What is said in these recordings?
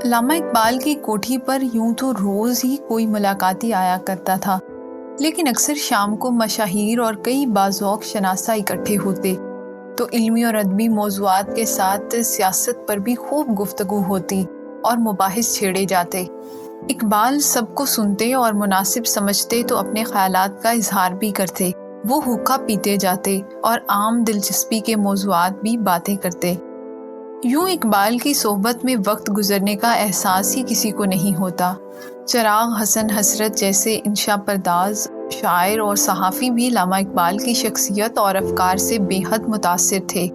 علامہ اقبال کی کوٹھی پر یوں تو روز ہی کوئی ملاقاتی آیا کرتا تھا، لیکن اکثر شام کو مشاہیر اور کئی باذوق شناسہ اکٹھے ہوتے تو علمی اور ادبی موضوعات کے ساتھ سیاست پر بھی خوب گفتگو ہوتی اور مباحث چھیڑے جاتے۔ اقبال سب کو سنتے اور مناسب سمجھتے تو اپنے خیالات کا اظہار بھی کرتے۔ وہ ہوکا پیتے جاتے اور عام دلچسپی کے موضوعات بھی باتیں کرتے۔ یوں اقبال کی صحبت میں وقت گزرنے کا احساس ہی کسی کو نہیں ہوتا۔ چراغ حسن حسرت جیسے انشا پرداز شاعر اور صحافی بھی علامہ اقبال کی شخصیت اور افکار سے بے حد متاثر تھے۔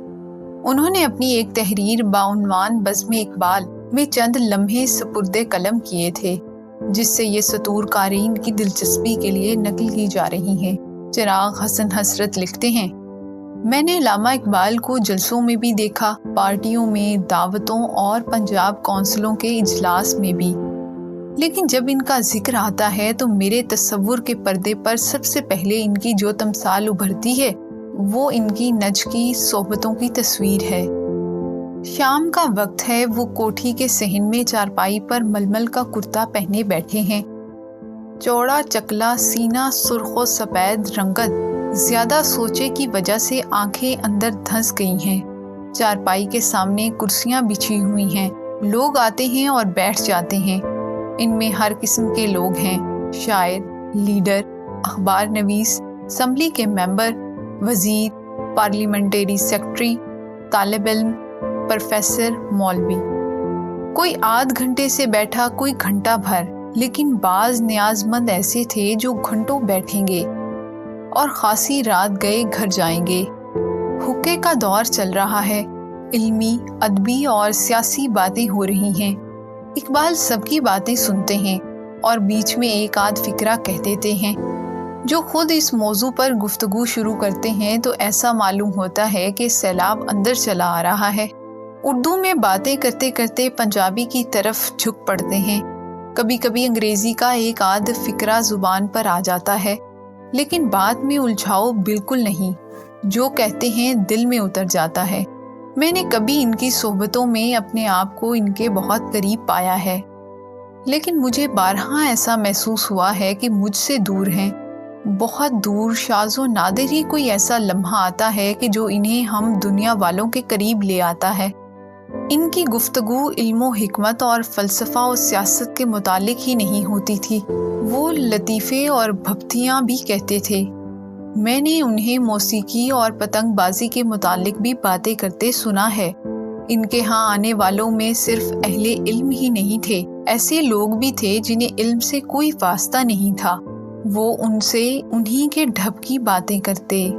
انہوں نے اپنی ایک تحریر بعنوان بزم اقبال میں چند لمحے سپرد قلم کیے تھے، جس سے یہ سطور قارئین کی دلچسپی کے لیے نقل کی جا رہی ہیں۔ چراغ حسن حسرت لکھتے ہیں، میں نے علامہ اقبال کو جلسوں میں بھی دیکھا، پارٹیوں میں، دعوتوں اور پنجاب کونسلوں کے اجلاس میں بھی، لیکن جب ان کا ذکر آتا ہے تو میرے تصور کے پردے پر سب سے پہلے ان کی جو تمثال ابھرتی ہے وہ ان کی نج کی صحبتوں کی تصویر ہے۔ شام کا وقت ہے، وہ کوٹھی کے صحن میں چارپائی پر ململ کا کرتا پہنے بیٹھے ہیں۔ چوڑا چکلا سینہ، سرخ و سفید رنگت، زیادہ سوچے کی وجہ سے آنکھیں اندر دھنس گئی ہیں۔ چارپائی کے سامنے کرسیاں بچھی ہوئی ہیں، لوگ آتے ہیں اور بیٹھ جاتے ہیں۔ ان میں ہر قسم کے لوگ ہیں، شاعر، لیڈر، اخبار نویس، اسمبلی کے ممبر، وزیر، پارلیمنٹری سیکرٹری، طالب علم، پروفیسر، مولوی۔ کوئی آدھ گھنٹے سے بیٹھا، کوئی گھنٹہ بھر، لیکن بعض نیاز مند ایسے تھے جو گھنٹوں بیٹھیں گے اور خاصی رات گئے گھر جائیں گے۔ حقے کا دور چل رہا ہے، علمی، ادبی اور سیاسی باتیں ہو رہی ہیں۔ اقبال سب کی باتیں سنتے ہیں اور بیچ میں ایک آدھ فقرہ کہہ دیتے ہیں۔ جو خود اس موضوع پر گفتگو شروع کرتے ہیں تو ایسا معلوم ہوتا ہے کہ سیلاب اندر چلا آ رہا ہے۔ اردو میں باتیں کرتے کرتے پنجابی کی طرف جھک پڑتے ہیں۔ کبھی کبھی انگریزی کا ایک آدھ فقرہ زبان پر آ جاتا ہے، لیکن بات میں الجھاؤ بالکل نہیں، جو کہتے ہیں دل میں اتر جاتا ہے۔ میں نے کبھی ان کی صحبتوں میں اپنے آپ کو ان کے بہت قریب پایا ہے، لیکن مجھے بارہا ایسا محسوس ہوا ہے کہ مجھ سے دور ہیں، بہت دور۔ شاذ و نادر ہی کوئی ایسا لمحہ آتا ہے کہ جو انہیں ہم دنیا والوں کے قریب لے آتا ہے۔ ان کی گفتگو علم و حکمت اور فلسفہ و سیاست کے متعلق ہی نہیں ہوتی تھی، وہ لطیفے اور بھپتیاں بھی کہتے تھے۔ میں نے انہیں موسیقی اور پتنگ بازی کے متعلق بھی باتیں کرتے سنا ہے۔ ان کے ہاں آنے والوں میں صرف اہل علم ہی نہیں تھے، ایسے لوگ بھی تھے جنہیں علم سے کوئی واسطہ نہیں تھا، وہ ان سے انہی کے ڈھب کی باتیں کرتے۔